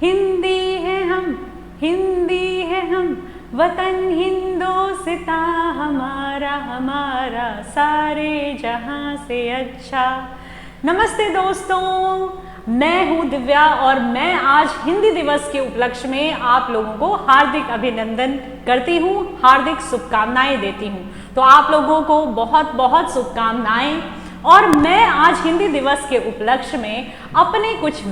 हिंदी है हम, हिंदी है हम, वतन हिंदोस्ता हमारा, हमारा सारे जहां से अच्छा। नमस्ते दोस्तों, मैं हूं दिव्या और मैं आज हिंदी दिवस के उपलक्ष्य में आप लोगों को हार्दिक अभिनंदन करती हूं, हार्दिक शुभकामनाएं देती हूं। तो आप लोगों को बहुत बहुत शुभकामनाएं। और मैं आज हिंदी दिवस के उपलक्ष्य में अपने कुछ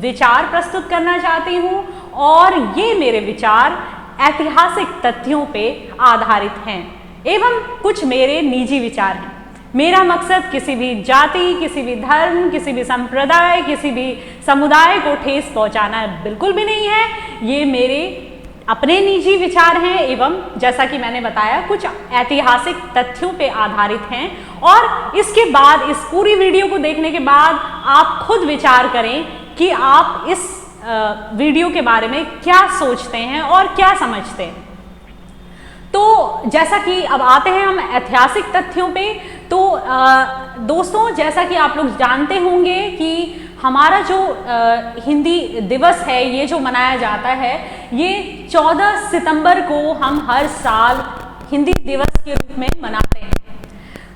विचार प्रस्तुत करना चाहती हूं और ये मेरे विचार ऐतिहासिक तथ्यों पे आधारित हैं एवं कुछ मेरे निजी विचार हैं। मेरा मकसद किसी भी जाति, किसी भी धर्म, किसी भी संप्रदाय, किसी भी समुदाय को ठेस पहुंचाना बिल्कुल भी नहीं है। ये मेरे अपने निजी विचार हैं एवं जैसा कि मैंने बताया कुछ ऐतिहासिक तथ्यों पे आधारित हैं। और इसके बाद इस पूरी वीडियो को देखने के बाद आप खुद विचार करें कि आप इस वीडियो के बारे में क्या सोचते हैं और क्या समझते हैं। तो जैसा कि अब आते हैं हम ऐतिहासिक तथ्यों पे। तो दोस्तों, जैसा कि आप लोग जानते होंगे कि हमारा जो हिंदी दिवस है ये जो मनाया जाता है ये 14 सितंबर को हम हर साल हिंदी दिवस के रूप में मनाते हैं।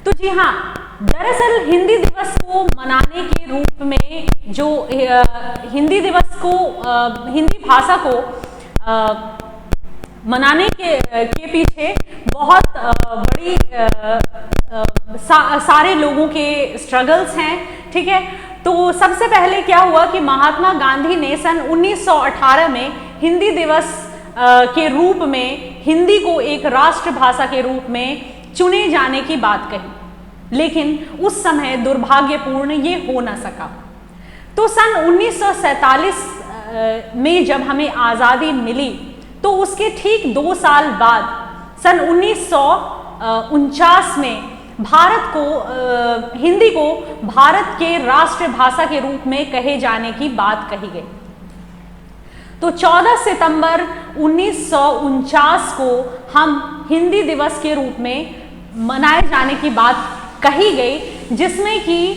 तो जी हाँ, दरअसल हिंदी दिवस को मनाने के रूप में जो हिंदी दिवस को हिंदी भाषा को मनाने के पीछे बहुत बड़ी सारे लोगों के स्ट्रगल्स हैं, ठीक है। तो सबसे पहले क्या हुआ कि महात्मा गांधी ने सन 1918 में हिंदी दिवस के रूप में हिंदी को एक राष्ट्रभाषा के रूप में चुने जाने की बात कही, लेकिन उस समय दुर्भाग्यपूर्ण ये हो न सका। तो सन 1947 में जब हमें आज़ादी मिली तो उसके ठीक 2 साल बाद सन 1949 में भारत को हिंदी को भारत के राष्ट्रभाषा के रूप में कहे जाने की बात कही गई। तो 14 सितंबर 1949 को हम हिंदी दिवस के रूप में मनाए जाने की बात कही गई, जिसमें कि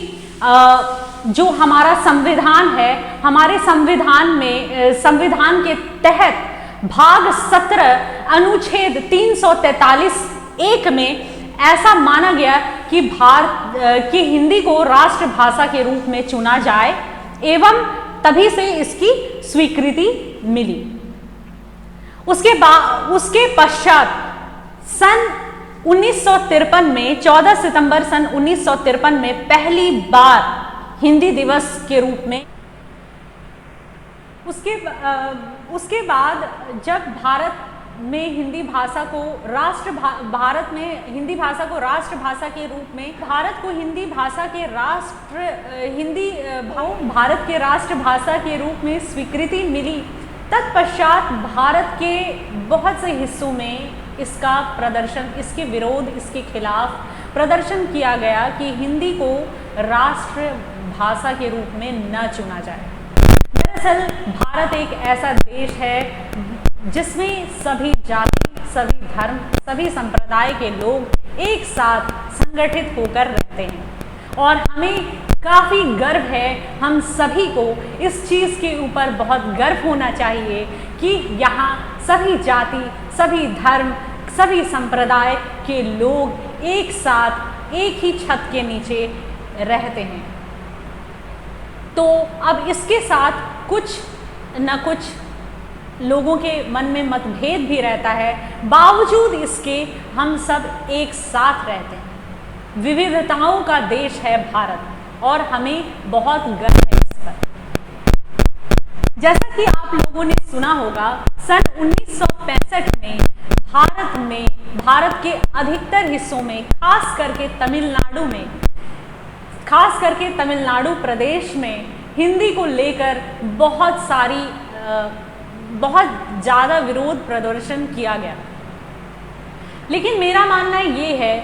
जो हमारा संविधान है, हमारे संविधान में संविधान के तहत भाग 17 अनुच्छेद 343(1) में ऐसा माना गया कि भारत की हिंदी को राष्ट्रभाषा के रूप में चुना जाए एवं तभी से इसकी स्वीकृति मिली। उसके पश्चात सन 1953 में 14 सितंबर सन 1953 में पहली बार हिंदी दिवस के रूप में उसके बाद जब भारत में हिंदी भाषा को भारत में हिंदी भाषा को राष्ट्रभाषा के रूप में भारत को हिंदी भाषा के भारत के राष्ट्रभाषा के रूप में स्वीकृति मिली, तत्पश्चात भारत के बहुत से हिस्सों में इसका प्रदर्शन, इसके विरोध, इसके खिलाफ प्रदर्शन किया गया कि हिंदी को राष्ट्रभाषा के रूप में न चुना जाए। दरअसल भारत एक ऐसा देश है जिसमें सभी जाति, सभी धर्म, सभी संप्रदाय के लोग एक साथ संगठित होकर रहते हैं और हमें काफ़ी गर्व है, हम सभी को इस चीज़ के ऊपर बहुत गर्व होना चाहिए कि यहाँ सभी जाति, सभी धर्म, सभी संप्रदाय के लोग एक साथ एक ही छत के नीचे रहते हैं। तो अब इसके साथ कुछ न कुछ लोगों के मन में मतभेद भी रहता है, बावजूद इसके हम सब एक साथ रहते हैं। विविधताओं का देश है भारत और हमें बहुत गर्व है इस पर। जैसा कि आप लोगों ने सुना होगा, सन 1965 में भारत के अधिकतर हिस्सों में, खास करके तमिलनाडु प्रदेश में हिंदी को लेकर बहुत ज़्यादा विरोध प्रदर्शन किया गया। लेकिन मेरा मानना ये है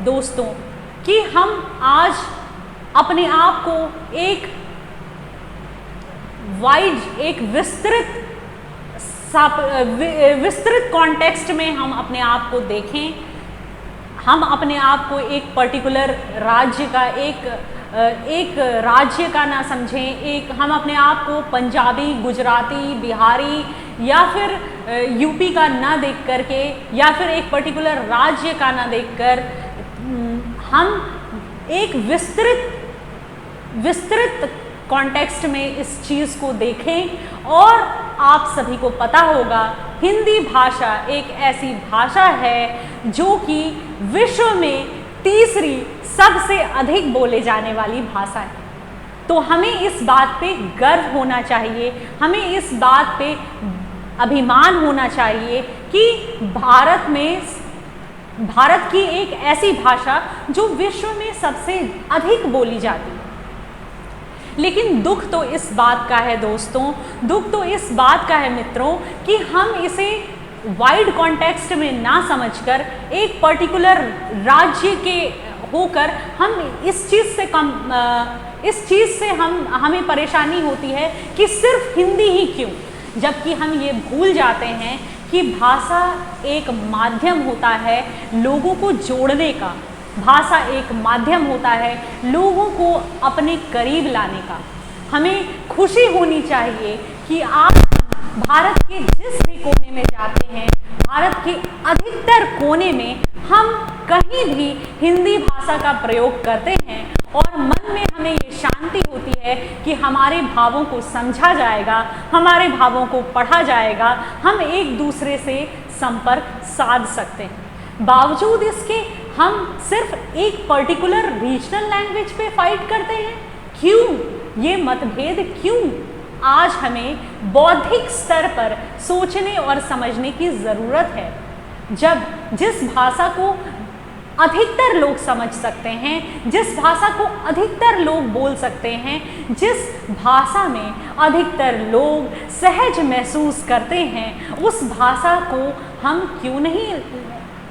दोस्तों कि हम आज अपने आप को एक विस्तृत कॉन्टेक्स्ट में हम अपने आप को देखें। हम अपने आप को एक पर्टिकुलर राज्य का, एक एक राज्य का ना समझें, हम अपने आप को पंजाबी, गुजराती, बिहारी या फिर यूपी का ना देख करके या फिर एक पर्टिकुलर राज्य का ना देखकर हम एक विस्तृत कॉन्टेक्स्ट में इस चीज़ को देखें। और आप सभी को पता होगा हिंदी भाषा एक ऐसी भाषा है जो कि विश्व में तीसरी सबसे अधिक बोले जाने वाली भाषा है। तो हमें इस बात पे गर्व होना चाहिए, हमें इस बात पे अभिमान होना चाहिए कि भारत की एक ऐसी भाषा जो विश्व में सबसे अधिक बोली जाती है। लेकिन दुख तो इस बात का है दोस्तों, दुख तो इस बात का है मित्रों कि हम इसे वाइड कॉन्टेक्स्ट में ना समझकर एक पर्टिकुलर राज्य के होकर हम इस चीज़ से हमें परेशानी होती है कि सिर्फ हिंदी ही क्यों, जबकि हम ये भूल जाते हैं कि भाषा एक माध्यम होता है लोगों को जोड़ने का, भाषा एक माध्यम होता है लोगों को अपने करीब लाने का। हमें खुशी होनी चाहिए कि आज भारत के जिस भी कोने में जाते हैं, भारत के अधिकतर कोने में हम कहीं भी हिंदी भाषा का प्रयोग करते हैं और मन में हमें ये शांति होती है कि हमारे भावों को समझा जाएगा, हमारे भावों को पढ़ा जाएगा, हम एक दूसरे से संपर्क साध सकते हैं। बावजूद इसके हम सिर्फ एक पर्टिकुलर रीजनल लैंग्वेज पे फाइट करते हैं। क्यों ये मतभेद, क्यों? आज हमें बौद्धिक स्तर पर सोचने और समझने की ज़रूरत है। जिस भाषा को अधिकतर लोग समझ सकते हैं, जिस भाषा को अधिकतर लोग बोल सकते हैं, जिस भाषा में अधिकतर लोग सहज महसूस करते हैं, उस भाषा को हम क्यों नहीं,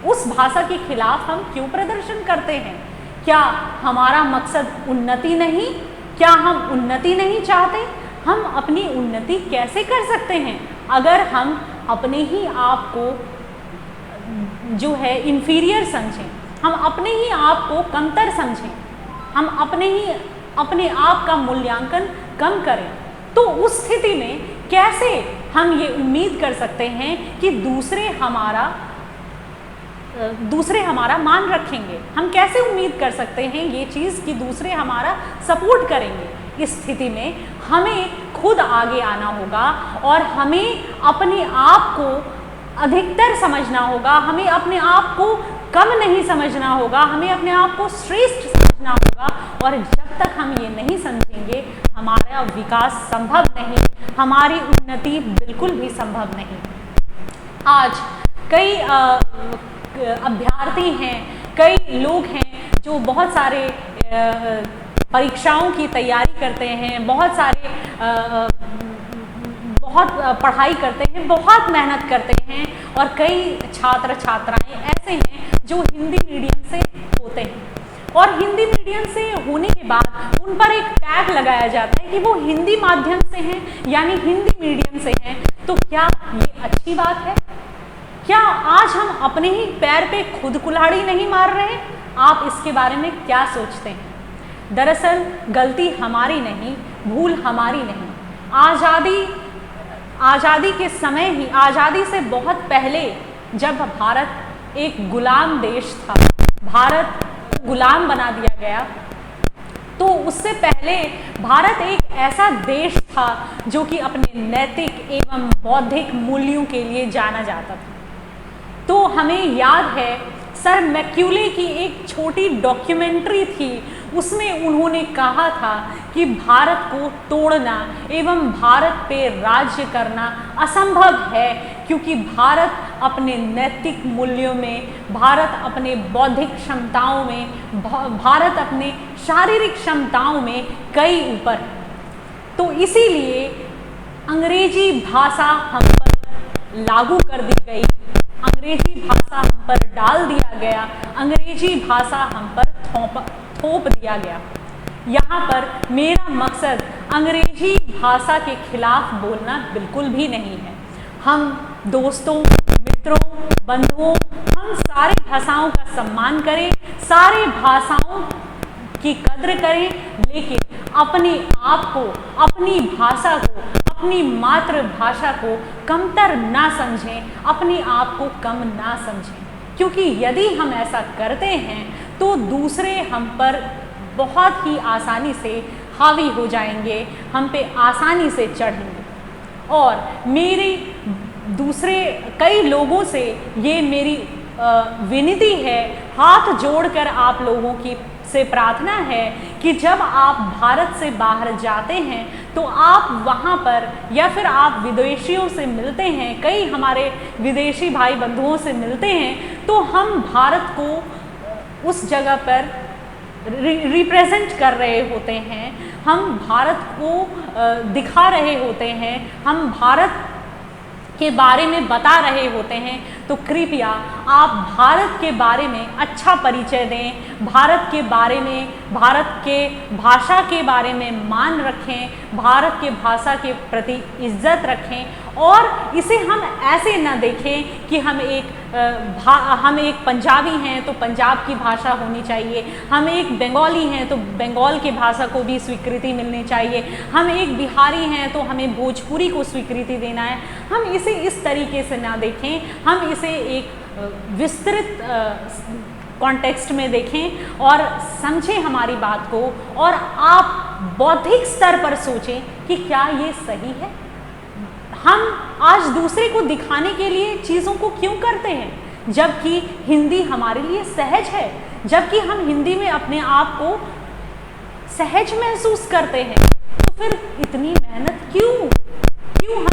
उस भाषा के खिलाफ हम क्यों प्रदर्शन करते हैं? क्या हमारा मकसद उन्नति नहीं? क्या हम उन्नति नहीं चाहते? हम अपनी उन्नति कैसे कर सकते हैं अगर हम अपने ही आप को जो है इन्फीरियर समझें, हम अपने ही आप को कमतर समझें, हम अपने आप का मूल्यांकन कम करें? तो उस स्थिति में कैसे हम ये उम्मीद कर सकते हैं कि दूसरे हमारा मान रखेंगे? हम कैसे उम्मीद कर सकते हैं ये चीज़ कि दूसरे हमारा सपोर्ट करेंगे? इस स्थिति में हमें खुद आगे आना होगा और हमें अपने आप को अधिकतर समझना होगा, हमें अपने आप को कम नहीं समझना होगा, हमें अपने आप को श्रेष्ठ समझना होगा। और जब तक हम ये नहीं समझेंगे हमारा विकास संभव नहीं, हमारी उन्नति बिल्कुल भी संभव नहीं। आज कई अभ्यर्थी हैं, कई लोग हैं जो बहुत सारे परीक्षाओं की तैयारी करते हैं, बहुत पढ़ाई करते हैं, बहुत मेहनत करते हैं और कई छात्र छात्राएं ऐसे हैं जो हिंदी मीडियम से होते हैं और हिंदी मीडियम से होने के बाद उन पर एक टैग लगाया जाता है कि वो हिंदी माध्यम से हैं, यानी हिंदी मीडियम से हैं। तो क्या ये अच्छी बात है? क्या आज हम अपने ही पैर पे खुद कुल्हाड़ी नहीं मार रहे? आप इसके बारे में क्या सोचते हैं? दरअसल गलती हमारी नहीं, भूल हमारी नहीं। आज़ादी के समय ही, आज़ादी से बहुत पहले जब भारत एक गुलाम देश था, भारत गुलाम बना दिया गया, तो उससे पहले भारत एक ऐसा देश था जो कि अपने नैतिक एवं बौद्धिक मूल्यों के लिए जाना जाता था। तो हमें याद है सर मैक्यूले की एक छोटी डॉक्यूमेंट्री थी, उसमें उन्होंने कहा था कि भारत को तोड़ना एवं भारत पे राज्य करना असंभव है, क्योंकि भारत अपने नैतिक मूल्यों में, भारत अपने बौद्धिक क्षमताओं में, भारत अपने शारीरिक क्षमताओं में कई ऊपर। तो इसीलिए अंग्रेजी भाषा हम पर लागू कर दी गई, अंग्रेजी भाषा हम पर डाल दिया गया, अंग्रेजी भाषा हम पर थोप दिया गया। यहाँ पर मेरा मकसद अंग्रेजी भाषा के खिलाफ बोलना बिल्कुल भी नहीं है। हम दोस्तों, मित्रों, बंधुओं, हम सारी भाषाओं का सम्मान करें, सारे भाषाओं की कद्र करें, लेकिन अपने आप को, अपनी भाषा को, अपनी मातृभाषा को कमतर ना समझें, अपने आप को कम ना समझें। क्योंकि यदि हम ऐसा करते हैं तो दूसरे हम पर बहुत ही आसानी से हावी हो जाएंगे, हम पे आसानी से चढ़ेंगे। और मेरी दूसरे कई लोगों से ये मेरी विनती है, हाथ जोड़कर आप लोगों की से प्रार्थना है कि जब आप भारत से बाहर जाते हैं तो आप वहाँ पर या फिर आप विदेशियों से मिलते हैं, कई हमारे विदेशी भाई बंधुओं से मिलते हैं, तो हम भारत को उस जगह पर रिप्रेजेंट कर रहे होते हैं, हम भारत को दिखा रहे होते हैं, हम भारत के बारे में बता रहे होते हैं। तो कृपया आप भारत के बारे में अच्छा परिचय दें, भारत के बारे में, भारत के भाषा के बारे में मान रखें, भारत के भाषा के प्रति इज्जत रखें, और इसे हम ऐसे ना देखें कि हम एक पंजाबी हैं तो पंजाब की भाषा होनी चाहिए, हम एक बंगाली हैं तो बंगाल की भाषा को भी स्वीकृति मिलनी चाहिए, हम एक बिहारी हैं तो हमें भोजपुरी को स्वीकृति देना है। हम इसे इस तरीके से ना देखें, हम इसे एक विस्तृत कॉन्टेक्स्ट में देखें और समझें हमारी बात को, और आप बौद्धिक स्तर पर सोचें कि क्या ये सही है। हम आज दूसरे को दिखाने के लिए चीज़ों को क्यों करते हैं, जबकि हिंदी हमारे लिए सहज है, जबकि हम हिंदी में अपने आप को सहज महसूस करते हैं, तो फिर इतनी मेहनत क्यों हम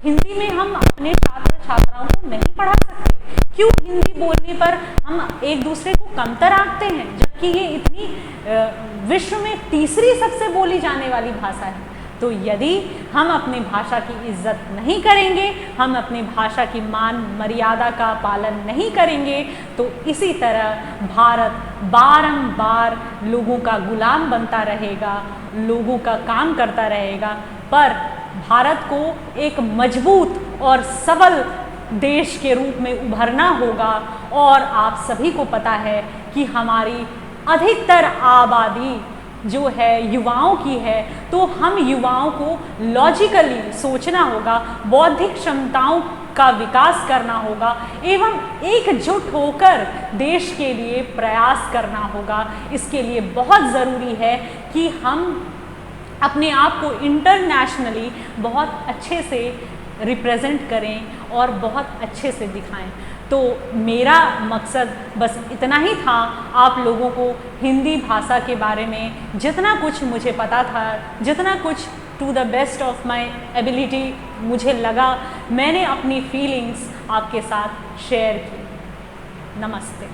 हिंदी में हम अपने छात्र छात्राओं को नहीं पढ़ा सकते, क्यों हिंदी बोलने पर हम एक दूसरे को कमतर आंकते हैं, जबकि ये इतनी विश्व में तीसरी सबसे बोली जाने वाली भाषा है। तो यदि हम अपनी भाषा की इज्जत नहीं करेंगे, हम अपनी भाषा की मान मर्यादा का पालन नहीं करेंगे, तो इसी तरह भारत बारंबार लोगों का गुलाम बनता रहेगा, लोगों का काम करता रहेगा। पर भारत को एक मजबूत और सबल देश के रूप में उभरना होगा। और आप सभी को पता है कि हमारी अधिकतर आबादी जो है युवाओं की है, तो हम युवाओं को लॉजिकली सोचना होगा, बौद्धिक क्षमताओं का विकास करना होगा एवं एकजुट होकर देश के लिए प्रयास करना होगा। इसके लिए बहुत ज़रूरी है कि हम अपने आप को इंटरनेशनली बहुत अच्छे से रिप्रेजेंट करें और बहुत अच्छे से दिखाएं। तो मेरा मकसद बस इतना ही था, आप लोगों को हिंदी भाषा के बारे में जितना कुछ मुझे पता था, जितना कुछ to the best of my ability मुझे लगा, मैंने अपनी फीलिंग्स आपके साथ शेयर की। नमस्ते।